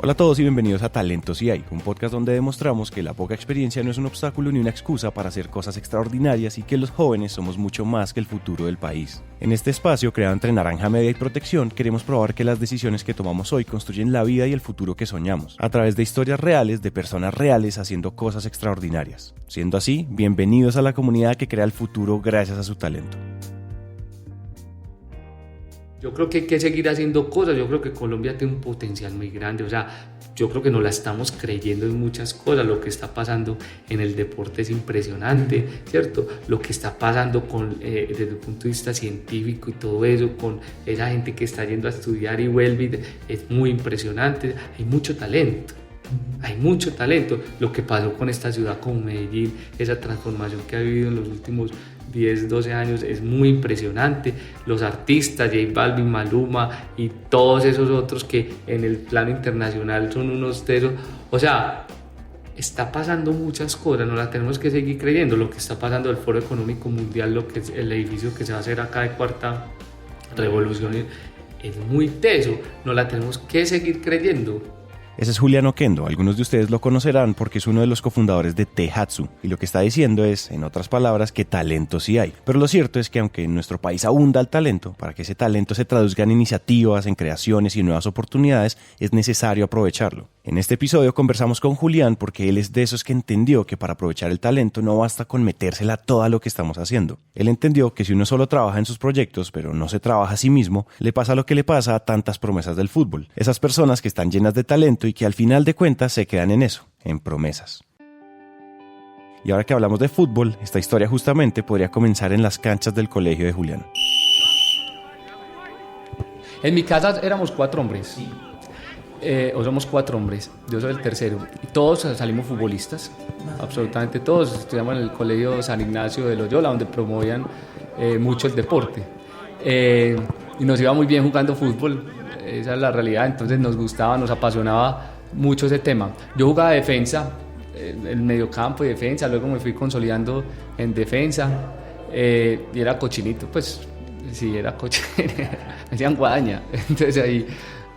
Hola a todos y bienvenidos a Talentos y Hay, un podcast donde demostramos que la poca experiencia no es un obstáculo ni una excusa para hacer cosas extraordinarias y que los jóvenes somos mucho más que el futuro del país. En este espacio, creado entre Naranja Media y Protección, queremos probar que las decisiones que tomamos hoy construyen la vida y el futuro que soñamos, a través de historias reales de personas reales haciendo cosas extraordinarias. Siendo así, bienvenidos a la comunidad que crea el futuro gracias a su talento. Yo creo que hay que seguir haciendo cosas. Yo creo que Colombia tiene un potencial muy grande. O sea, yo creo que nos la estamos creyendo en muchas cosas. Lo que está pasando en el deporte es impresionante, ¿cierto? Lo que está pasando desde el punto de vista científico y todo eso, con esa gente que está yendo a estudiar y vuelve, es muy impresionante. Hay mucho talento. Hay mucho talento. Lo que pasó con esta ciudad como Medellín, esa transformación que ha vivido en los últimos 10, 12 años es muy impresionante. Los artistas, J Balvin, Maluma y todos esos otros que en el plano internacional son unos tesos. O sea, está pasando muchas cosas, no las tenemos que seguir creyendo. Lo que está pasando el Foro Económico Mundial, lo que es el edificio que se va a hacer acá de Cuarta Revolución, es muy teso, no la tenemos que seguir creyendo. Ese es Julián Oquendo, algunos de ustedes lo conocerán porque es uno de los cofundadores de Tehatsu, y lo que está diciendo es, en otras palabras, que talento sí hay. Pero lo cierto es que aunque en nuestro país abunda el talento, para que ese talento se traduzca en iniciativas, en creaciones y nuevas oportunidades, es necesario aprovecharlo. En este episodio conversamos con Julián porque él es de esos que entendió que para aprovechar el talento no basta con metérsela toda lo que estamos haciendo. Él entendió que si uno solo trabaja en sus proyectos, pero no se trabaja a sí mismo, le pasa lo que le pasa a tantas promesas del fútbol. Esas personas que están llenas de talento y que al final de cuentas se quedan en eso, en promesas. Y ahora que hablamos de fútbol, esta historia justamente podría comenzar en las canchas del colegio de Julián. En mi casa éramos 4 hombres, o somos 4 hombres, yo soy el tercero, y todos salimos futbolistas, absolutamente todos. Estudiamos en el colegio San Ignacio de Loyola, donde promovían mucho el deporte, y nos iba muy bien jugando fútbol, esa es la realidad. Entonces nos gustaba, nos apasionaba mucho ese tema. Yo jugaba defensa, en mediocampo y defensa, luego me fui consolidando en defensa, y era cochinito, pues sí, era cochinito, me decían guadaña. Entonces ahí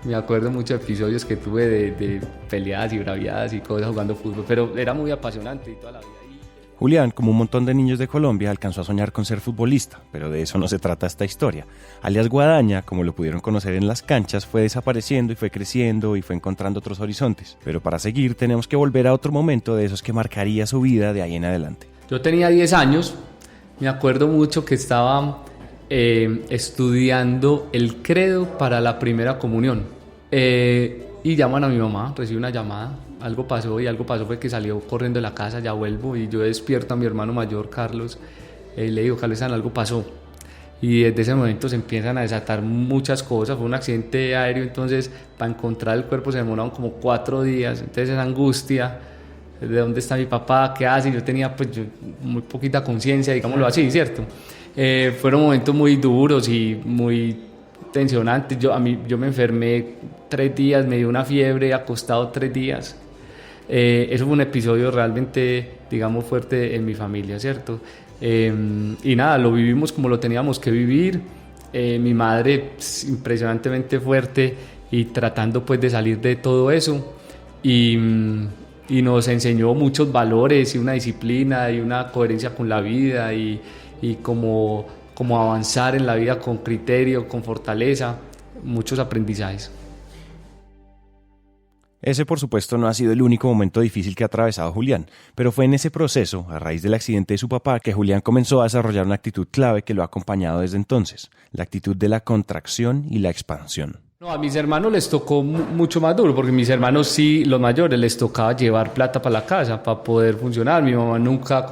me acuerdo muchos episodios que tuve de peleadas y braviadas y cosas jugando fútbol, pero era muy apasionante y toda la vida. Julián, como un montón de niños de Colombia, alcanzó a soñar con ser futbolista, pero de eso no se trata esta historia. Alias Guadaña, como lo pudieron conocer en las canchas, fue desapareciendo y fue creciendo y fue encontrando otros horizontes. Pero para seguir tenemos que volver a otro momento de esos que marcaría su vida de ahí en adelante. Yo tenía 10 años, me acuerdo mucho que estaba estudiando el credo para la primera comunión, y llaman a mi mamá, recibo una llamada. Algo pasó fue que salió corriendo de la casa, ya vuelvo y yo despierto a mi hermano mayor, Carlos, y le digo, Carlos, algo pasó. Y desde ese momento se empiezan a desatar muchas cosas. Fue un accidente aéreo, entonces para encontrar el cuerpo se demoraron como 4 días. Entonces esa angustia, ¿de dónde está mi papá? ¿Qué hace? Yo tenía muy poquita conciencia, digámoslo así, ¿cierto? Fueron momentos muy duros y muy tensionantes. Yo me enfermé 3 días, me dio una fiebre, acostado 3 días. Eso fue un episodio realmente, digamos, fuerte en mi familia, ¿cierto? Y nada, lo vivimos como lo teníamos que vivir. Mi madre, impresionantemente fuerte y tratando pues de salir de todo eso, y nos enseñó muchos valores y una disciplina y una coherencia con la vida y como avanzar en la vida con criterio, con fortaleza, muchos aprendizajes. Ese, por supuesto, no ha sido el único momento difícil que ha atravesado Julián, pero fue en ese proceso, a raíz del accidente de su papá, que Julián comenzó a desarrollar una actitud clave que lo ha acompañado desde entonces, la actitud de la contracción y la expansión. No, a mis hermanos les tocó mucho más duro, porque mis hermanos sí, los mayores, les tocaba llevar plata para la casa, para poder funcionar. Mi mamá nunca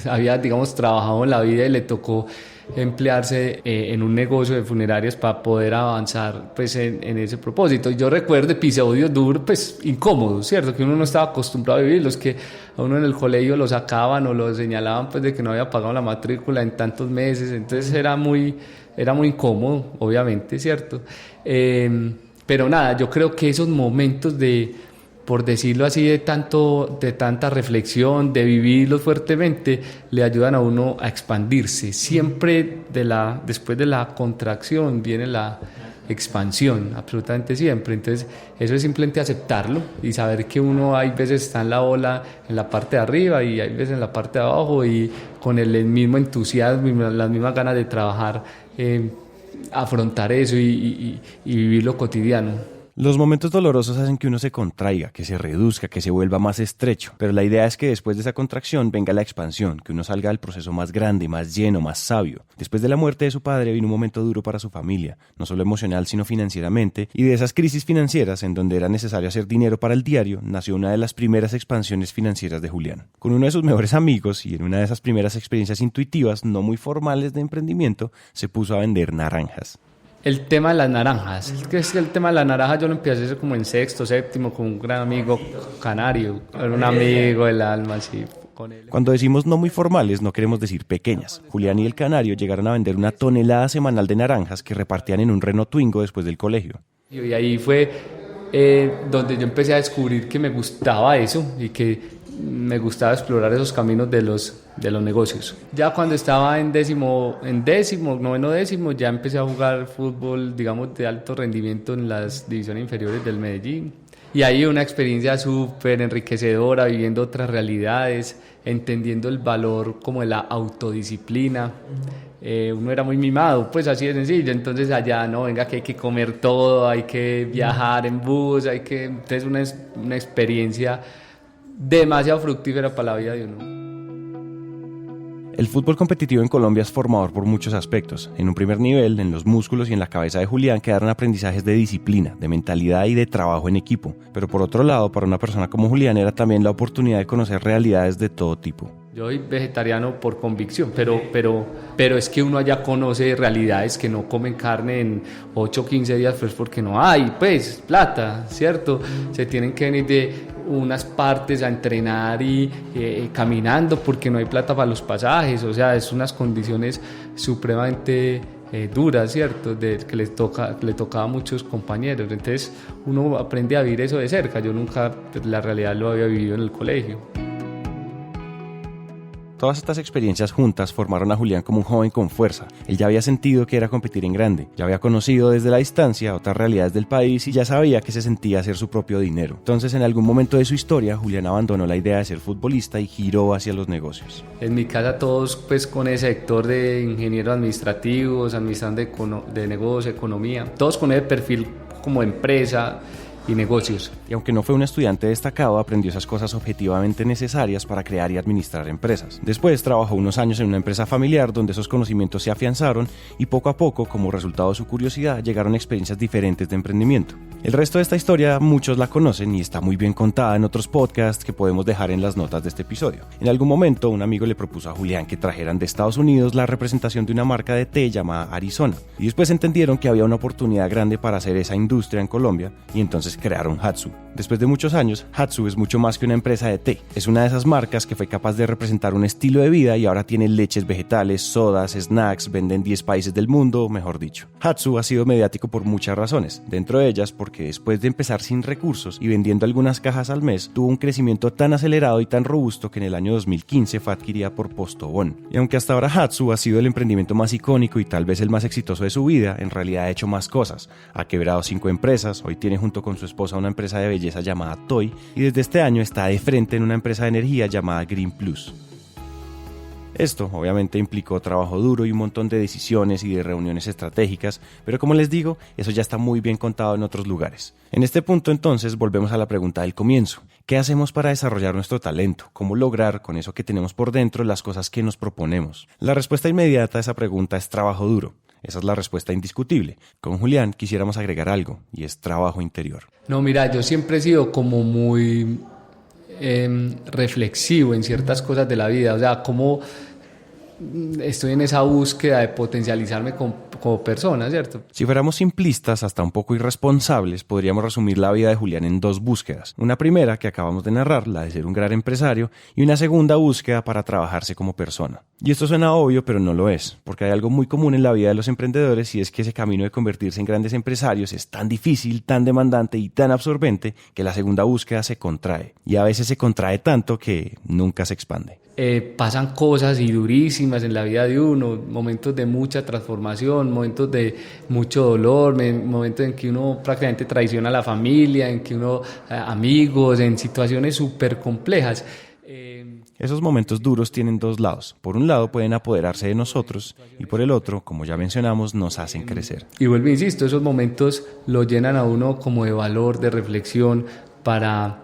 había, digamos, trabajado en la vida y le tocó emplearse en un negocio de funerarias para poder avanzar pues en ese propósito. Yo recuerdo episodios duros, pues incómodos, ¿cierto? Que uno no estaba acostumbrado a vivir, los que a uno en el colegio lo sacaban o lo señalaban pues de que no había pagado la matrícula en tantos meses, entonces era muy incómodo, obviamente, ¿cierto? Pero nada, yo creo que esos momentos por decirlo así, de tanta reflexión, de vivirlos fuertemente, le ayudan a uno a expandirse. Siempre después de la contracción viene expansión, absolutamente siempre. Entonces eso es simplemente aceptarlo y saber que uno hay veces está en la ola en la parte de arriba y hay veces en la parte de abajo, y con el mismo entusiasmo y las mismas ganas de trabajar, afrontar eso y vivir lo cotidiano. Los momentos dolorosos hacen que uno se contraiga, que se reduzca, que se vuelva más estrecho, pero la idea es que después de esa contracción venga la expansión, que uno salga del proceso más grande, más lleno, más sabio. Después de la muerte de su padre vino un momento duro para su familia, no solo emocional sino financieramente, y de esas crisis financieras en donde era necesario hacer dinero para el diario, nació una de las primeras expansiones financieras de Julián. Con uno de sus mejores amigos y en una de esas primeras experiencias intuitivas, no muy formales de emprendimiento, se puso a vender naranjas. El tema de las naranjas, es que el tema de las naranjas yo lo empecé a hacer como en sexto, séptimo, con un gran amigo canario, era un amigo del alma, sí, con él. Cuando decimos no muy formales, no queremos decir pequeñas. Julián y el canario llegaron a vender 1 tonelada semanal de naranjas que repartían en un Renault Twingo después del colegio. Y ahí fue donde yo empecé a descubrir que me gustaba eso y que me gustaba explorar esos caminos de los negocios. Ya cuando estaba en noveno décimo, ya empecé a jugar fútbol, digamos, de alto rendimiento en las divisiones inferiores del Medellín. Y ahí una experiencia súper enriquecedora, viviendo otras realidades, entendiendo el valor como de la autodisciplina. Uno era muy mimado, pues así de sencillo. Entonces allá, no, venga, que hay que comer todo, hay que viajar en bus, entonces una experiencia demasiado fructífera para la vida de uno. El fútbol competitivo en Colombia es formador por muchos aspectos. En un primer nivel, en los músculos y en la cabeza de Julián quedaron aprendizajes de disciplina, de mentalidad y de trabajo en equipo. Pero por otro lado, para una persona como Julián era también la oportunidad de conocer realidades de todo tipo. Yo soy vegetariano por convicción, pero es que uno allá conoce realidades que no comen carne en 8 o 15 días, pues porque no hay, pues, plata, ¿cierto? Se tienen que venir de unas partes a entrenar y caminando porque no hay plata para los pasajes, o sea, es unas condiciones supremamente duras, ¿cierto? Que le tocaba a muchos compañeros. Entonces uno aprende a vivir eso de cerca. Yo nunca, la realidad lo había vivido en el colegio. Todas estas experiencias juntas formaron a Julián como un joven con fuerza. Él ya había sentido que era competir en grande, ya había conocido desde la distancia otras realidades del país y ya sabía que se sentía hacer su propio dinero. Entonces, en algún momento de su historia, Julián abandonó la idea de ser futbolista y giró hacia los negocios. En mi casa todos pues con ese sector de ingenieros administrativos, administración de negocio, economía, todos con ese perfil como empresa y negocios. Y aunque no fue un estudiante destacado, aprendió esas cosas objetivamente necesarias para crear y administrar empresas. Después trabajó unos años en una empresa familiar donde esos conocimientos se afianzaron y poco a poco, como resultado de su curiosidad, llegaron experiencias diferentes de emprendimiento. El resto de esta historia muchos la conocen y está muy bien contada en otros podcasts que podemos dejar en las notas de este episodio. En algún momento un amigo le propuso a Julián que trajeran de Estados Unidos la representación de una marca de té llamada Arizona y después entendieron que había una oportunidad grande para hacer esa industria en Colombia y entonces crearon Hatsu. Después de muchos años, Hatsu es mucho más que una empresa de té. Es una de esas marcas que fue capaz de representar un estilo de vida y ahora tiene leches vegetales, sodas, snacks, vende en 10 países del mundo, mejor dicho. Hatsu ha sido mediático por muchas razones, dentro de ellas porque después de empezar sin recursos y vendiendo algunas cajas al mes, tuvo un crecimiento tan acelerado y tan robusto que en el año 2015 fue adquirida por Postobón. Y aunque hasta ahora Hatsu ha sido el emprendimiento más icónico y tal vez el más exitoso de su vida, en realidad ha hecho más cosas. Ha quebrado 5 empresas, hoy tiene junto con su esposa una empresa de belleza llamada Toy y desde este año está de frente en una empresa de energía llamada Green Plus. Esto obviamente implicó trabajo duro y un montón de decisiones y de reuniones estratégicas, pero como les digo, eso ya está muy bien contado en otros lugares. En este punto entonces volvemos a la pregunta del comienzo. ¿Qué hacemos para desarrollar nuestro talento? ¿Cómo lograr con eso que tenemos por dentro las cosas que nos proponemos? La respuesta inmediata a esa pregunta es trabajo duro. Esa es la respuesta indiscutible. Con Julián quisiéramos agregar algo, y es trabajo interior. No, mira, yo siempre he sido como muy reflexivo en ciertas cosas de la vida, o sea, como estoy en esa búsqueda de potencializarme como persona, ¿cierto? Si fuéramos simplistas, hasta un poco irresponsables, podríamos resumir la vida de Julián en 2 búsquedas. Una primera, que acabamos de narrar, la de ser un gran empresario, y una segunda búsqueda para trabajarse como persona. Y esto suena obvio, pero no lo es, porque hay algo muy común en la vida de los emprendedores y es que ese camino de convertirse en grandes empresarios es tan difícil, tan demandante y tan absorbente que la segunda búsqueda se contrae. Y a veces se contrae tanto que nunca se expande. Pasan cosas y durísimas en la vida de uno, momentos de mucha transformación, momentos de mucho dolor, momentos en que uno prácticamente traiciona a la familia, en que uno, amigos, en situaciones súper complejas. Esos momentos duros tienen dos lados. Por un lado pueden apoderarse de nosotros y por el otro, como ya mencionamos, nos hacen crecer. Y vuelvo, insisto, esos momentos lo llenan a uno como de valor, de reflexión para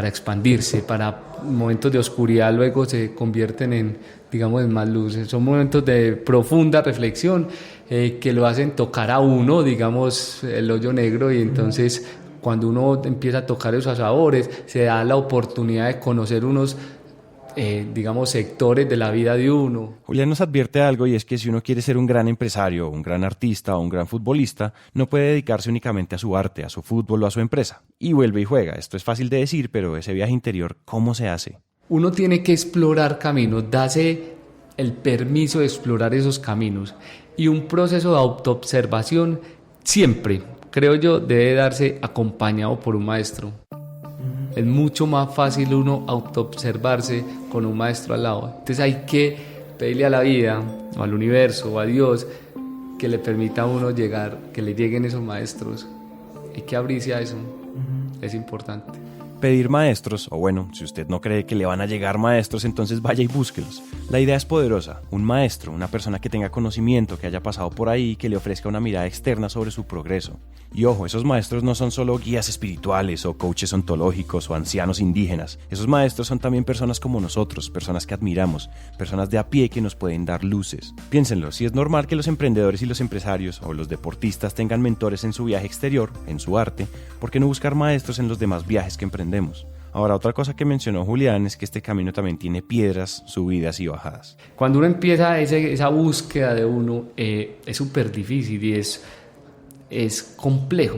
expandirse, para momentos de oscuridad luego se convierten en, digamos, en más luz. Son momentos de profunda reflexión que lo hacen tocar a uno, digamos, el hoyo negro, y entonces cuando uno empieza a tocar esos sabores, se da la oportunidad de conocer unos digamos, sectores de la vida de uno. Julián nos advierte algo, y es que si uno quiere ser un gran empresario, un gran artista o un gran futbolista, no puede dedicarse únicamente a su arte, a su fútbol o a su empresa. Y vuelve y juega. Esto es fácil de decir, pero ese viaje interior, ¿cómo se hace? Uno tiene que explorar caminos, darse el permiso de explorar esos caminos. Y un proceso de autoobservación siempre, creo yo, debe darse acompañado por un maestro. Es mucho más fácil uno autoobservarse con un maestro al lado. Entonces hay que pedirle a la vida, o al universo, o a Dios, que le permita a uno llegar, que le lleguen esos maestros. Hay que abrirse a eso. Es importante. Pedir maestros, o bueno, si usted no cree que le van a llegar maestros, entonces vaya y búsquelos. La idea es poderosa. Un maestro, una persona que tenga conocimiento, que haya pasado por ahí y que le ofrezca una mirada externa sobre su progreso. Y ojo, esos maestros no son solo guías espirituales o coaches ontológicos o ancianos indígenas. Esos maestros son también personas como nosotros, personas que admiramos, personas de a pie que nos pueden dar luces. Piénsenlo, si es normal que los emprendedores y los empresarios o los deportistas tengan mentores en su viaje exterior, en su arte, ¿por qué no buscar maestros en los demás viajes que emprendemos? Ahora, otra cosa que mencionó Julián es que este camino también tiene piedras, subidas y bajadas. Cuando uno empieza esa búsqueda de uno, es súper difícil y es complejo,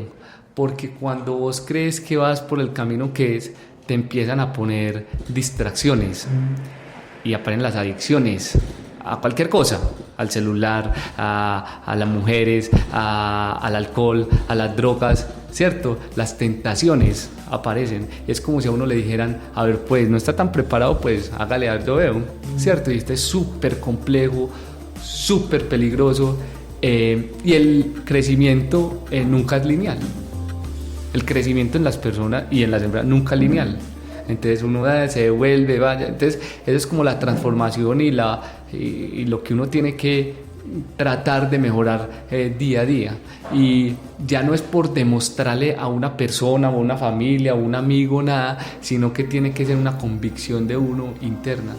porque cuando vos crees que vas por el camino que es, te empiezan a poner distracciones y aparecen las adicciones a cualquier cosa, al celular, a las mujeres, al alcohol, a las drogas, ¿cierto? Las tentaciones aparecen. Es como si a uno le dijeran, a ver, pues no está tan preparado, pues hágale, a ver, yo veo, ¿cierto? Y esto es súper complejo, súper peligroso, y el crecimiento nunca es lineal. El crecimiento en las personas y en las empresas nunca es lineal. Entonces uno se devuelve, vaya. Entonces eso es como la transformación y lo que uno tiene que tratar de mejorar día a día. Y ya no es por demostrarle a una persona o a una familia o a un amigo nada, sino que tiene que ser una convicción de uno interna.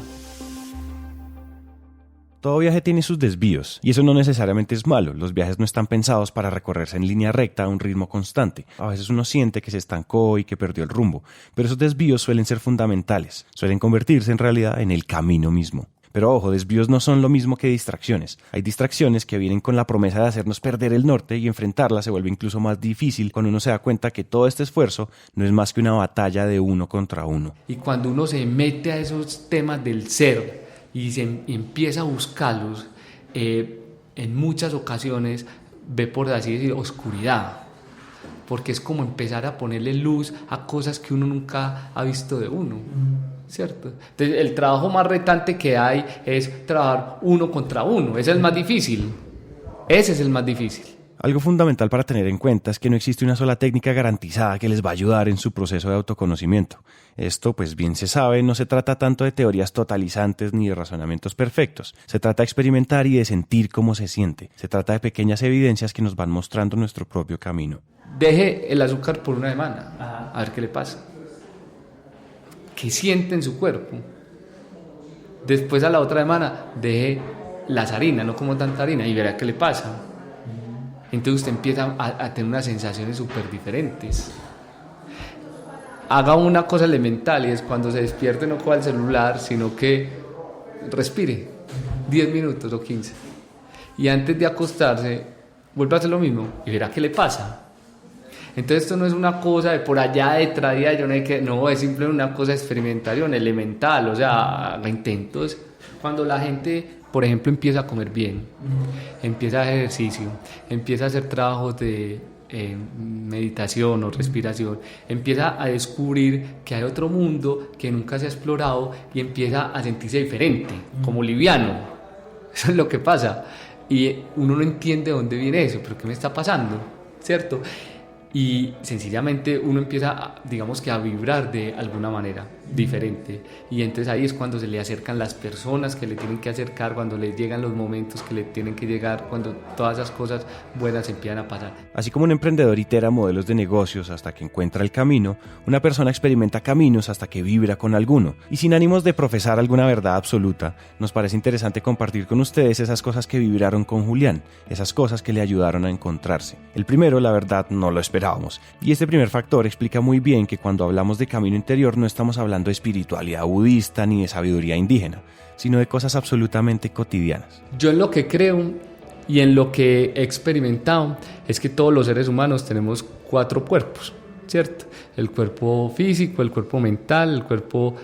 Todo viaje tiene sus desvíos, y eso no necesariamente es malo. Los viajes no están pensados para recorrerse en línea recta a un ritmo constante. A veces uno siente que se estancó y que perdió el rumbo, pero esos desvíos suelen ser fundamentales, suelen convertirse en realidad en el camino mismo. Pero ojo, desvíos no son lo mismo que distracciones. Hay distracciones que vienen con la promesa de hacernos perder el norte, y enfrentarlas se vuelve incluso más difícil cuando uno se da cuenta que todo este esfuerzo no es más que una batalla de uno contra uno. Y cuando uno se mete a esos temas del ser y empieza a buscarlos, en muchas ocasiones ve, por así decir, oscuridad, porque es como empezar a ponerle luz a cosas que uno nunca ha visto de uno, ¿cierto? Entonces, el trabajo más retante que hay es trabajar uno contra uno. Ese es el más difícil. Ese es el más difícil. Algo fundamental para tener en cuenta es que no existe una sola técnica garantizada que les va a ayudar en su proceso de autoconocimiento. Esto, pues bien se sabe, no se trata tanto de teorías totalizantes ni de razonamientos perfectos. Se trata de experimentar y de sentir cómo se siente. Se trata de pequeñas evidencias que nos van mostrando nuestro propio camino. Deje el azúcar por una semana, a ver qué le pasa. ¿Qué siente en su cuerpo? Después, a la otra semana, deje las harinas, no como tanta harina, y verá qué le pasa. Entonces usted empieza a tener unas sensaciones súper diferentes. Haga una cosa elemental, y es cuando se despierte no coja el celular, sino que respire 10 minutos o 15. Y antes de acostarse, vuelva a hacer lo mismo y verá qué le pasa. Entonces esto no es una cosa de por allá detrás, no, es simplemente una cosa de experimentación elemental, o sea, haga intentos. Cuando la gente, por ejemplo, empieza a comer bien, empieza a hacer ejercicio, empieza a hacer trabajos de meditación o respiración, empieza a descubrir que hay otro mundo que nunca se ha explorado y empieza a sentirse diferente, como liviano. Eso es lo que pasa. y uno no entiende de dónde viene eso, pero ¿qué me está pasando? ¿Cierto? Y sencillamente uno empieza, digamos que a vibrar de alguna manera diferente, y entonces ahí es cuando se le acercan las personas que le tienen que acercar, cuando le llegan los momentos que le tienen que llegar, cuando todas esas cosas buenas empiezan a pasar. Así como un emprendedor itera modelos de negocios hasta que encuentra el camino, una persona experimenta caminos hasta que vibra con alguno. Y sin ánimos de profesar alguna verdad absoluta, nos parece interesante compartir con ustedes esas cosas que vibraron con Julián, esas cosas que le ayudaron a encontrarse. El primero, la verdad, no lo esperábamos. Y este primer factor explica muy bien que cuando hablamos de camino interior no estamos hablando de espiritualidad budista ni de sabiduría indígena, sino de cosas absolutamente cotidianas. Yo en lo que creo y en lo que he experimentado es que todos los seres humanos tenemos 4 cuerpos, ¿cierto? El cuerpo físico, el cuerpo mental, el cuerpo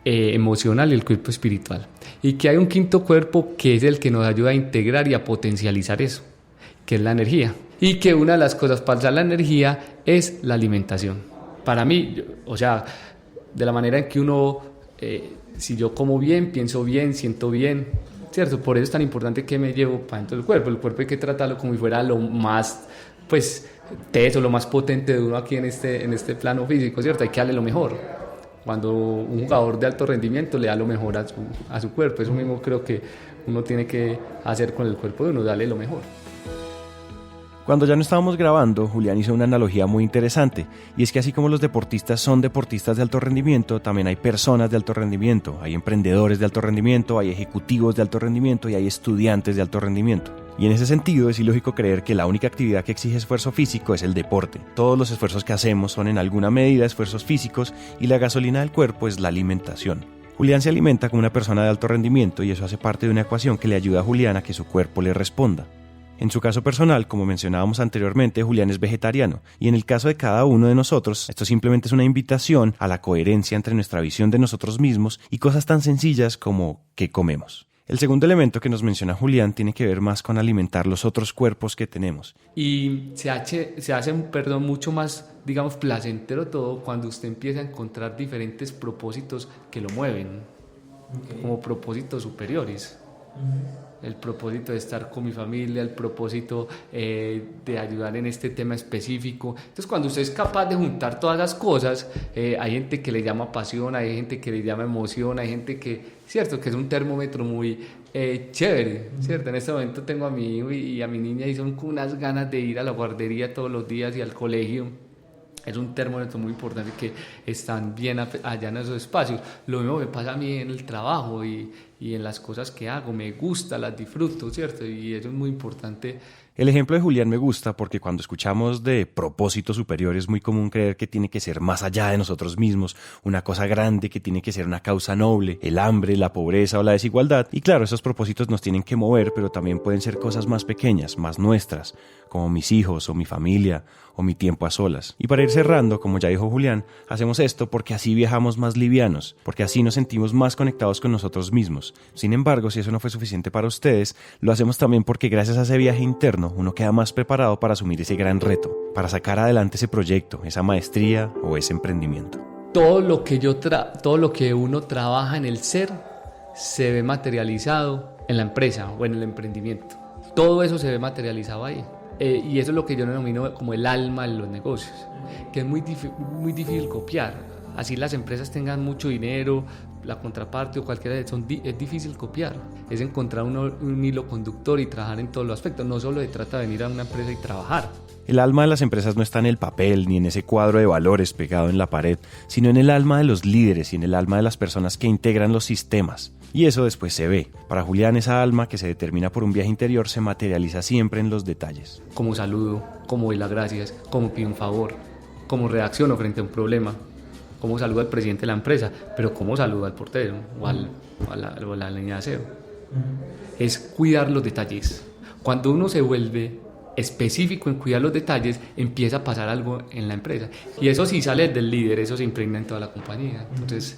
emocional y el cuerpo espiritual. Y que hay un quinto cuerpo que es el que nos ayuda a integrar y a potencializar eso, que es la energía. Y que una de las cosas para usar la energía es la alimentación. Para mí, o sea, de la manera en que uno, si yo como bien, pienso bien, siento bien, ¿cierto? Por eso es tan importante que me llevo para dentro del cuerpo. El cuerpo hay que tratarlo como si fuera lo más, pues, teso, lo más potente de uno aquí en este plano físico, ¿cierto? Hay que darle lo mejor. Cuando un jugador de alto rendimiento le da lo mejor a su cuerpo, eso mismo creo que uno tiene que hacer con el cuerpo de uno, darle lo mejor. Cuando ya no estábamos grabando, Julián hizo una analogía muy interesante, y es que así como los deportistas son deportistas de alto rendimiento, también hay personas de alto rendimiento, hay emprendedores de alto rendimiento, hay ejecutivos de alto rendimiento y hay estudiantes de alto rendimiento. Y en ese sentido es ilógico creer que la única actividad que exige esfuerzo físico es el deporte. Todos los esfuerzos que hacemos son en alguna medida esfuerzos físicos y la gasolina del cuerpo es la alimentación. Julián se alimenta como una persona de alto rendimiento y eso hace parte de una ecuación que le ayuda a Julián a que su cuerpo le responda. En su caso personal, como mencionábamos anteriormente, Julián es vegetariano, y en el caso de cada uno de nosotros, esto simplemente es una invitación a la coherencia entre nuestra visión de nosotros mismos y cosas tan sencillas como qué comemos. El segundo elemento que nos menciona Julián tiene que ver más con alimentar los otros cuerpos que tenemos. Y se hace mucho más, digamos, placentero todo cuando usted empieza a encontrar diferentes propósitos que lo mueven, como propósitos superiores. El propósito de estar con mi familia, el propósito de ayudar en este tema específico. Entonces, cuando usted es capaz de juntar todas las cosas, hay gente que le llama pasión, hay gente que le llama emoción, hay gente que, cierto, que es un termómetro muy chévere, cierto. En este momento tengo a mi hijo y a mi niña y son con unas ganas de ir a la guardería todos los días y al colegio. Es un termómetro muy importante que están bien allá en esos espacios. Lo mismo me pasa a mí en el trabajo y en las cosas que hago. Me gusta, las disfruto, ¿cierto? Y eso es muy importante. El ejemplo de Julián me gusta porque cuando escuchamos de propósito superior es muy común creer que tiene que ser más allá de nosotros mismos, una cosa grande que tiene que ser una causa noble, el hambre, la pobreza o la desigualdad. Y claro, esos propósitos nos tienen que mover, pero también pueden ser cosas más pequeñas, más nuestras, como mis hijos o mi familia o mi tiempo a solas. Y para ir cerrando, como ya dijo Julián, hacemos esto porque así viajamos más livianos, porque así nos sentimos más conectados con nosotros mismos. Sin embargo, si eso no fue suficiente para ustedes, lo hacemos también porque gracias a ese viaje interno uno queda más preparado para asumir ese gran reto, para sacar adelante ese proyecto, esa maestría o ese emprendimiento. Todo lo que uno trabaja en el ser se ve materializado en la empresa o en el emprendimiento. Todo eso se ve materializado ahí. Y eso es lo que yo denomino como el alma de los negocios, que es muy difícil copiar. Así las empresas tengan mucho dinero, la contraparte o cualquiera de eso, es difícil copiar. Es encontrar un hilo conductor y trabajar en todos los aspectos. No solo se trata de venir a una empresa y trabajar. El alma de las empresas no está en el papel ni en ese cuadro de valores pegado en la pared, sino en el alma de los líderes y en el alma de las personas que integran los sistemas. Y eso después se ve. Para Julián, esa alma que se determina por un viaje interior se materializa siempre en los detalles. Como saludo, como doy las gracias, como pido un favor, como reacciono frente a un problema, como saludo al presidente de la empresa, pero como saludo al portero o a la línea de aseo. Es cuidar los detalles. Cuando uno se vuelve específico en cuidar los detalles, empieza a pasar algo en la empresa. Y eso sí sale del líder, eso se impregna en toda la compañía. Entonces,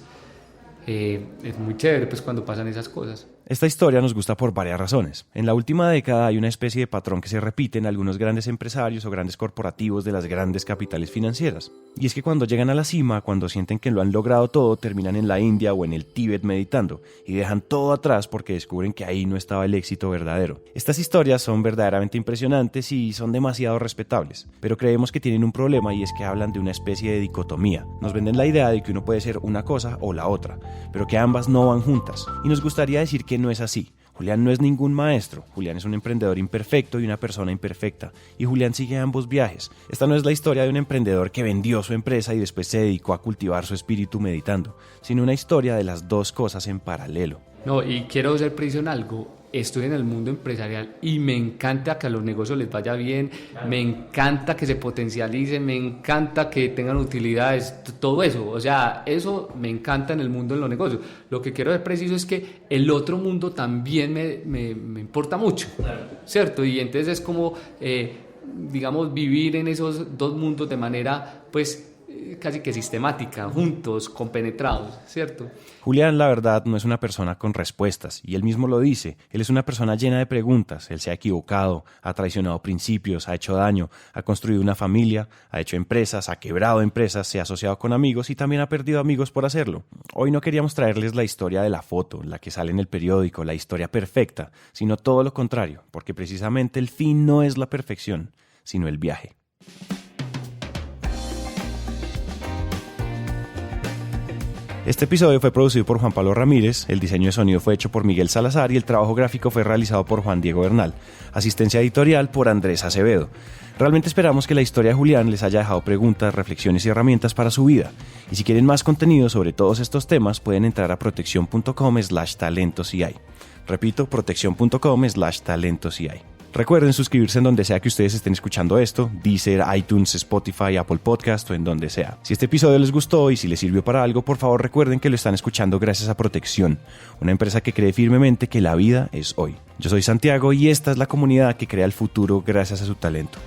es muy chévere pues cuando pasan esas cosas. Esta historia nos gusta por varias razones. En la última década hay una especie de patrón que se repite en algunos grandes empresarios o grandes corporativos de las grandes capitales financieras. Y es que cuando llegan a la cima, cuando sienten que lo han logrado todo, terminan en la India o en el Tíbet meditando y dejan todo atrás porque descubren que ahí no estaba el éxito verdadero. Estas historias son verdaderamente impresionantes y son demasiado respetables, pero creemos que tienen un problema y es que hablan de una especie de dicotomía. Nos venden la idea de que uno puede ser una cosa o la otra, pero que ambas no van juntas. Y nos gustaría decir que no es así. Julián no es ningún maestro, Julián es un emprendedor imperfecto y una persona imperfecta, y Julián sigue ambos viajes. Esta no es la historia de un emprendedor que vendió su empresa y después se dedicó a cultivar su espíritu meditando, sino una historia de las dos cosas en paralelo. No, y quiero ser preciso en algo. Estoy en el mundo empresarial y me encanta que a los negocios les vaya bien, me encanta que se potencialicen, me encanta que tengan utilidades, todo eso. O sea, eso me encanta en el mundo de los negocios. Lo que quiero ser preciso es que el otro mundo también me importa mucho, ¿cierto? Y entonces es como, digamos, vivir en esos dos mundos de manera, pues, casi que sistemática, juntos, compenetrados, ¿cierto? Julián, la verdad, no es una persona con respuestas, y él mismo lo dice. Él es una persona llena de preguntas. Él se ha equivocado, ha traicionado principios, ha hecho daño, ha construido una familia, ha hecho empresas, ha quebrado empresas, se ha asociado con amigos y también ha perdido amigos por hacerlo. Hoy no queríamos traerles la historia de la foto, la que sale en el periódico, la historia perfecta, sino todo lo contrario, porque precisamente el fin no es la perfección, sino el viaje. Este episodio fue producido por Juan Pablo Ramírez, el diseño de sonido fue hecho por Miguel Salazar y el trabajo gráfico fue realizado por Juan Diego Bernal. Asistencia editorial por Andrés Acevedo. Realmente esperamos que la historia de Julián les haya dejado preguntas, reflexiones y herramientas para su vida. Y si quieren más contenido sobre todos estos temas, pueden entrar a protección.com/talentosci. Repito, protección.com/talentosci. Recuerden suscribirse en donde sea que ustedes estén escuchando esto, Deezer, iTunes, Spotify, Apple Podcast o en donde sea. Si este episodio les gustó y si les sirvió para algo, por favor recuerden que lo están escuchando gracias a Protección, una empresa que cree firmemente que la vida es hoy. Yo soy Santiago y esta es la comunidad que crea el futuro gracias a su talento.